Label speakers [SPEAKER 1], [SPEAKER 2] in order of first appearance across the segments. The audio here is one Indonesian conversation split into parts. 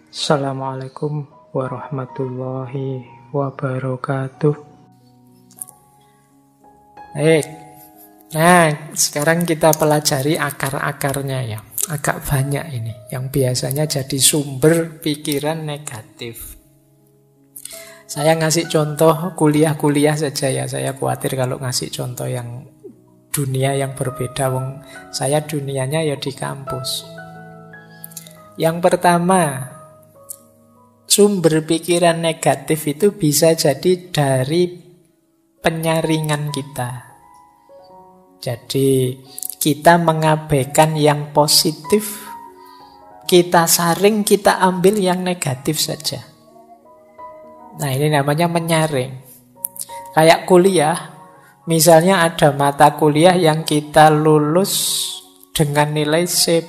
[SPEAKER 1] Assalamualaikum warahmatullahi wabarakatuh. Baik, nah sekarang kita pelajari akar-akarnya ya. Agak banyak ini, yang biasanya jadi sumber pikiran negatif. Saya ngasih contoh kuliah-kuliah saja ya. Saya khawatir kalau ngasih contoh yang dunia yang berbeda. Wong saya dunianya ya di kampus. Yang pertama, sumber pikiran negatif itu bisa jadi dari penyaringan kita. Jadi kita mengabaikan yang positif, kita saring, kita ambil yang negatif saja. Nah, ini namanya menyaring. Kayak kuliah, misalnya ada mata kuliah yang kita lulus dengan nilai C+.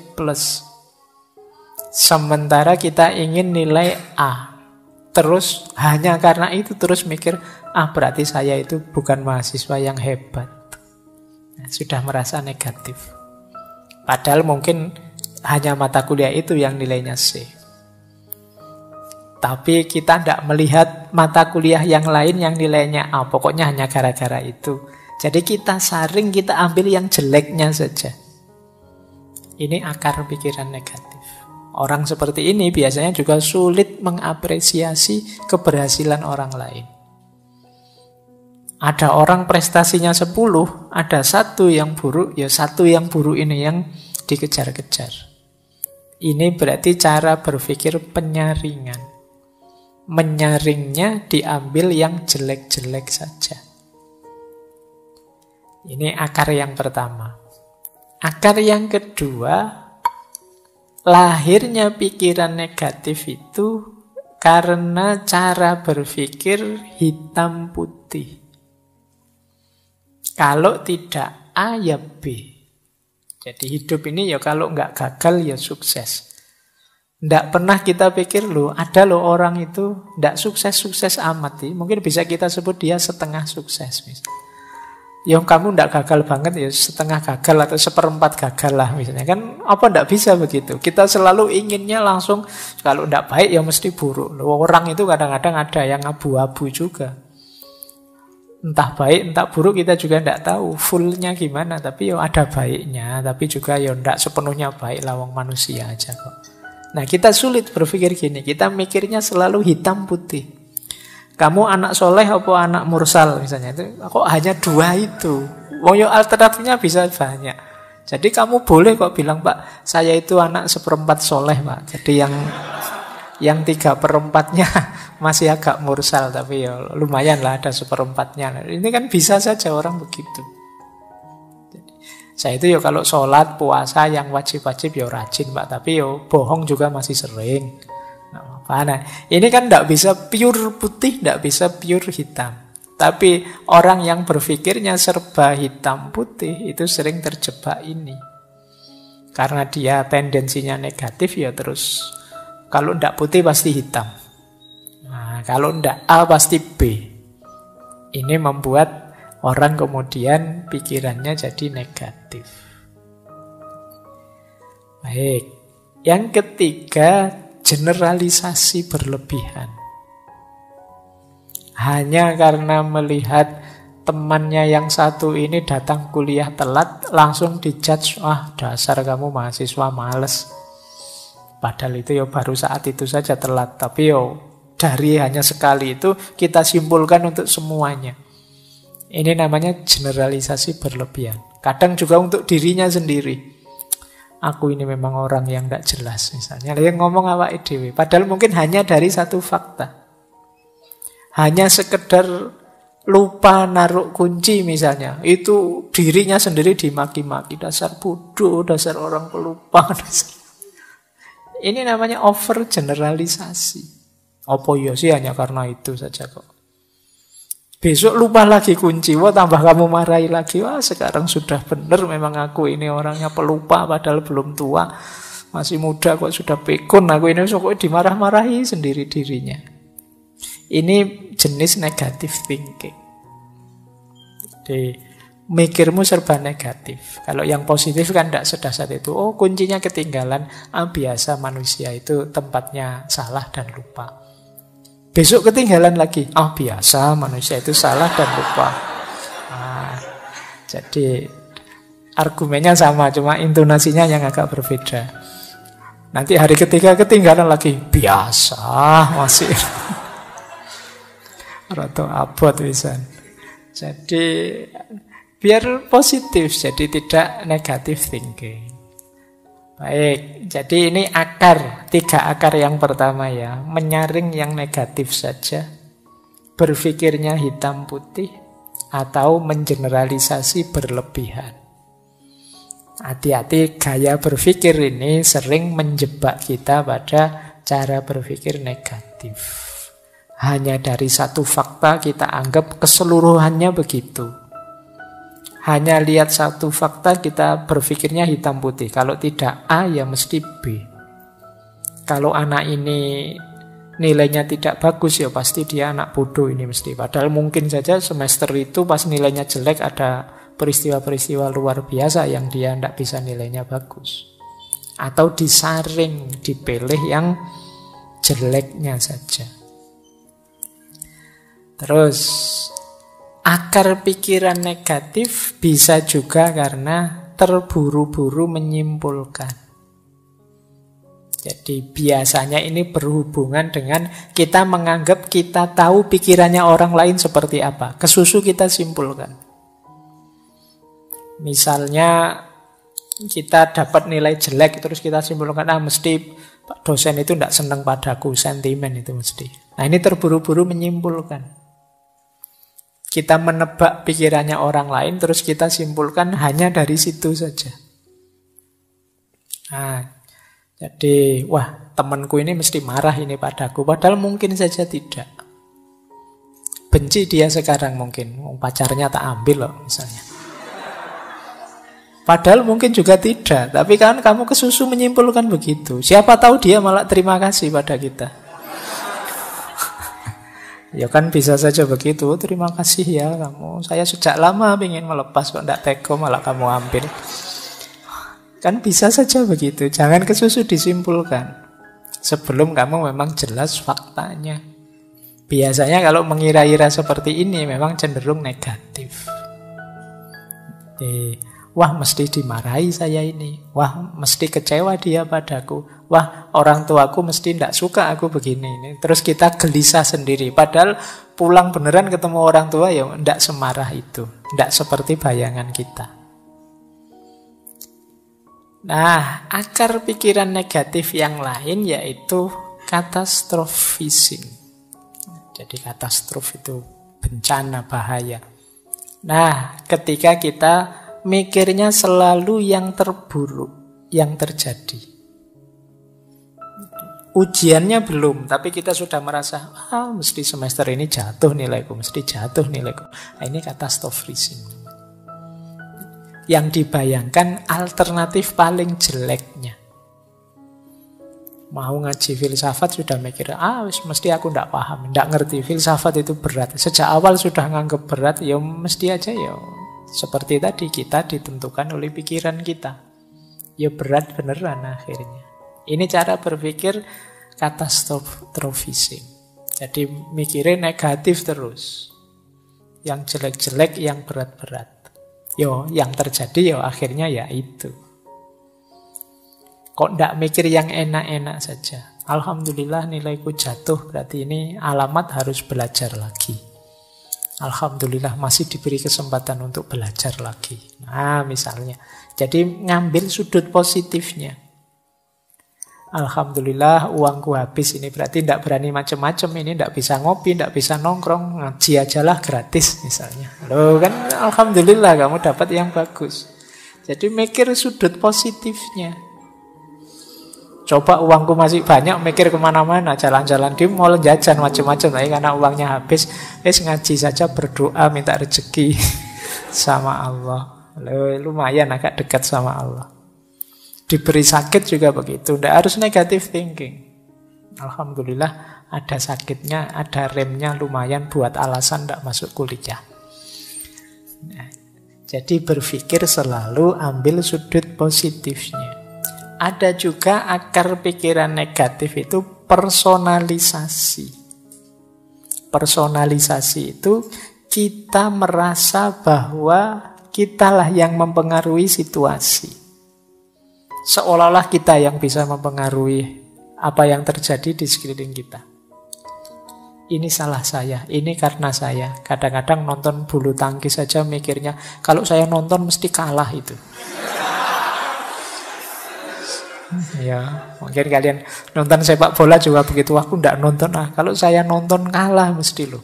[SPEAKER 1] Sementara kita ingin nilai A. Terus hanya karena itu terus mikir, berarti saya itu bukan mahasiswa yang hebat. Nah, sudah merasa negatif. Padahal mungkin hanya mata kuliah itu yang nilainya C. Tapi kita tidak melihat mata kuliah yang lain yang nilainya A. Pokoknya hanya gara-gara itu. Jadi kita saring, kita ambil yang jeleknya saja. Ini akar pikiran negatif. Orang seperti ini biasanya juga sulit mengapresiasi keberhasilan orang lain. Ada orang prestasinya 10, ada satu yang buruk, ya satu yang buruk ini yang dikejar-kejar. Ini berarti cara berpikir penyaringan. Menyaringnya diambil yang jelek-jelek saja. Ini akar yang pertama. Akar yang kedua, lahirnya pikiran negatif itu karena cara berpikir hitam putih. Kalau tidak A ya B. Jadi hidup ini ya kalau nggak gagal ya sukses. Nggak pernah kita pikir ada orang itu nggak sukses-sukses amat. Mungkin bisa kita sebut dia setengah sukses. Yang kamu nggak gagal banget ya setengah gagal atau seperempat gagal lah misalnya. Kan apa nggak bisa begitu. Kita selalu inginnya langsung kalau nggak baik ya mesti buruk. Orang itu kadang-kadang ada yang abu-abu juga. Entah baik, entah buruk kita juga nggak tahu fullnya gimana. Tapi ya ada baiknya. Tapi juga ya nggak sepenuhnya baik lah, wong manusia aja kok. Nah kita sulit berpikir gini. Kita mikirnya selalu hitam putih. Kamu anak soleh apa anak mursal misalnya. Itu kok hanya dua itu. Wong alternatifnya bisa banyak. Jadi kamu boleh kok bilang, Pak, saya itu anak seperempat soleh, Pak. Jadi yang 3/4-nya masih agak mursal, tapi ya lumayan lah ada seperempatnya. Ini kan bisa saja orang begitu. Jadi, saya itu ya kalau sholat, puasa yang wajib-wajib ya rajin, Pak. Tapi ya bohong juga masih sering. Nah, ini kan tidak bisa pure putih, tidak bisa pure hitam. Tapi orang yang berpikirnya serba hitam putih itu sering terjebak ini. Karena dia tendensinya negatif ya terus. Kalau tidak putih pasti hitam. Nah, kalau tidak A pasti B. Ini membuat orang kemudian pikirannya jadi negatif. Baik. Yang ketiga, generalisasi berlebihan. Hanya karena melihat temannya yang satu ini datang kuliah telat, langsung dijudge, dasar kamu mahasiswa males. Padahal itu ya baru saat itu saja telat. Tapi dari hanya sekali itu kita simpulkan untuk semuanya. Ini namanya generalisasi berlebihan. Kadang juga untuk dirinya sendiri. Aku ini memang orang yang tidak jelas misalnya. Yang ngomong awake dhewe. Padahal mungkin hanya dari satu fakta. Hanya sekedar lupa naruh kunci misalnya. Itu dirinya sendiri dimaki-maki. Dasar bodoh, dasar orang pelupa. Ini namanya over generalisasi. Apa ya sih hanya karena itu saja kok. Besok lupa lagi kunci, tambah kamu marahi lagi. Sekarang sudah benar memang aku ini orangnya pelupa padahal belum tua. Masih muda kok sudah pikun. Aku ini kok dimarah-marahi sendiri dirinya. Ini jenis negative thinking. Jadi mikirmu serba negatif. Kalau yang positif kan tidak sedasar itu. Oh, kuncinya ketinggalan. Biasa manusia itu tempatnya salah dan lupa. Besok ketinggalan lagi. Biasa manusia itu salah dan lupa. Jadi argumennya sama, cuma intonasinya yang agak berbeda. Nanti hari ketiga ketinggalan lagi. Biasa masih. Roto abot wisan. Jadi biar positif, jadi tidak negatif thinking. Baik, jadi ini akar, 3 akar yang pertama ya. Menyaring yang negatif saja, berpikirnya hitam putih, atau mengeneralisasi berlebihan. Hati-hati, gaya berpikir ini sering menjebak kita pada cara berpikir negatif. Hanya dari satu fakta kita anggap keseluruhannya begitu. Hanya lihat satu fakta kita berpikirnya hitam putih. Kalau tidak A ya mesti B. Kalau anak ini nilainya tidak bagus ya pasti dia anak bodoh ini mesti. Padahal mungkin saja semester itu pas nilainya jelek ada peristiwa-peristiwa luar biasa yang dia tidak bisa nilainya bagus. Atau disaring, dipilih yang jeleknya saja. Terus, akar pikiran negatif bisa juga karena terburu-buru menyimpulkan. Jadi biasanya ini berhubungan dengan kita menganggap kita tahu pikirannya orang lain seperti apa. Kesusu kita simpulkan. Misalnya kita dapat nilai jelek terus kita simpulkan, mesti Pak dosen itu tidak senang padaku, sentimen itu mesti. Nah ini terburu-buru menyimpulkan. Kita menebak pikirannya orang lain, terus kita simpulkan hanya dari situ saja. Nah, jadi, wah temanku ini mesti marah ini padaku, padahal mungkin saja tidak. Benci dia sekarang mungkin, pacarnya tak ambil loh misalnya. Padahal mungkin juga tidak, tapi kan kamu kesusu menyimpulkan begitu. Siapa tahu dia malah terima kasih pada kita. Ya kan bisa saja begitu. Terima kasih ya kamu. Saya sejak lama ingin melepas kok tidak teko malah kamu ambil. Kan bisa saja begitu. Jangan kesusu disimpulkan sebelum kamu memang jelas faktanya. Biasanya kalau mengira-ira seperti ini memang cenderung negatif. Wah mesti dimarahi saya ini. Wah mesti kecewa dia padaku. Wah orang tuaku mesti tidak suka aku begini. Terus kita gelisah sendiri. Padahal pulang beneran ketemu orang tua ya tidak semarah itu. Tidak seperti bayangan kita. Nah akar pikiran negatif yang lain yaitu katastrofisme. Jadi katastrof itu bencana, bahaya. Nah ketika kita mikirnya selalu yang terburuk yang terjadi. Ujiannya belum, tapi kita sudah merasa, mesti semester ini jatuh nilaiku, mesti jatuh nilaiku. Nah, ini katastrofisme. Yang dibayangkan alternatif paling jeleknya. Mau ngaji filsafat sudah mikir, mesti aku tidak paham, tidak ngerti, filsafat itu berat. Sejak awal sudah nganggep berat, ya mesti aja ya. Seperti tadi kita ditentukan oleh pikiran kita. Ya berat beneran akhirnya. Ini cara berpikir katastrofisme. Jadi mikirnya negatif terus. Yang jelek-jelek, yang berat-berat. Yang terjadi akhirnya ya itu. Kok tidak mikir yang enak-enak saja. Alhamdulillah nilaiku jatuh, berarti ini alamat harus belajar lagi. Alhamdulillah masih diberi kesempatan untuk belajar lagi. Nah misalnya. Jadi ngambil sudut positifnya. Alhamdulillah uangku habis ini. Berarti tidak berani macam-macam ini. Tidak bisa ngopi, tidak bisa nongkrong. Ngaji aja lah gratis misalnya. Loh kan alhamdulillah kamu dapat yang bagus. Jadi mikir sudut positifnya. Coba uangku masih banyak, mikir kemana-mana, jalan-jalan di mall, jajan macam-macam. Tapi karena uangnya habis, ngaji saja, berdoa, minta rezeki sama Allah. Lumayan agak dekat sama Allah. Diberi sakit juga begitu. Tidak harus negative thinking. Alhamdulillah ada sakitnya, ada remnya lumayan buat alasan tidak masuk kuliah. Nah, Jadi berpikir selalu ambil sudut positifnya. Ada juga akar pikiran negatif itu personalisasi. Personalisasi itu kita merasa bahwa kitalah yang mempengaruhi situasi. Seolah-olah kita yang bisa mempengaruhi apa yang terjadi di sekeliling kita. Ini salah saya, ini karena saya. Kadang-kadang nonton bulu tangkis saja mikirnya, kalau saya nonton mesti kalah itu. Ya, mungkin kalian nonton sepak bola juga begitu. Aku enggak nonton, kalau saya nonton kalah mesti loh.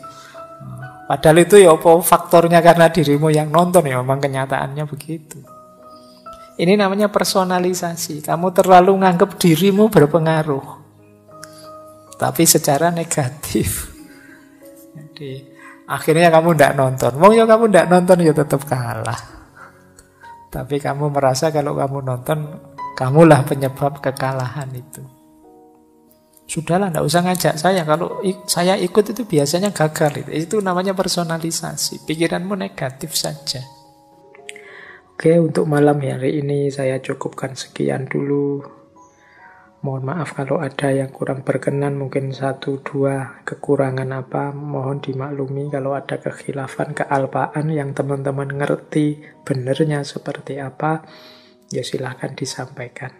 [SPEAKER 1] Padahal itu ya apa faktornya karena dirimu yang nonton, ya memang kenyataannya begitu. Ini namanya personalisasi. Kamu terlalu nganggap dirimu berpengaruh, tapi secara negatif. Jadi akhirnya kamu tidak nonton. Mau ya kamu tidak nonton ya tetap kalah. Tapi kamu merasa kalau kamu nonton, kamulah penyebab kekalahan itu. Sudahlah, tidak usah ngajak saya. Kalau saya ikut itu biasanya gagal. Itu namanya personalisasi. Pikiranmu negatif saja. Oke, untuk malam hari ini saya cukupkan sekian dulu. Mohon maaf kalau ada yang kurang berkenan, mungkin 1-2 kekurangan apa, mohon dimaklumi. Kalau ada kekhilafan, kealpaan yang teman-teman ngerti benernya seperti apa, ya silahkan disampaikan.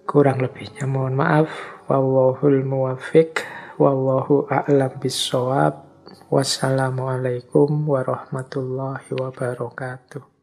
[SPEAKER 1] Kurang lebihnya mohon maaf. Wallahul muwaffiq, wallahu a'lam bissawab. Wassalamualaikum warahmatullahi wabarakatuh.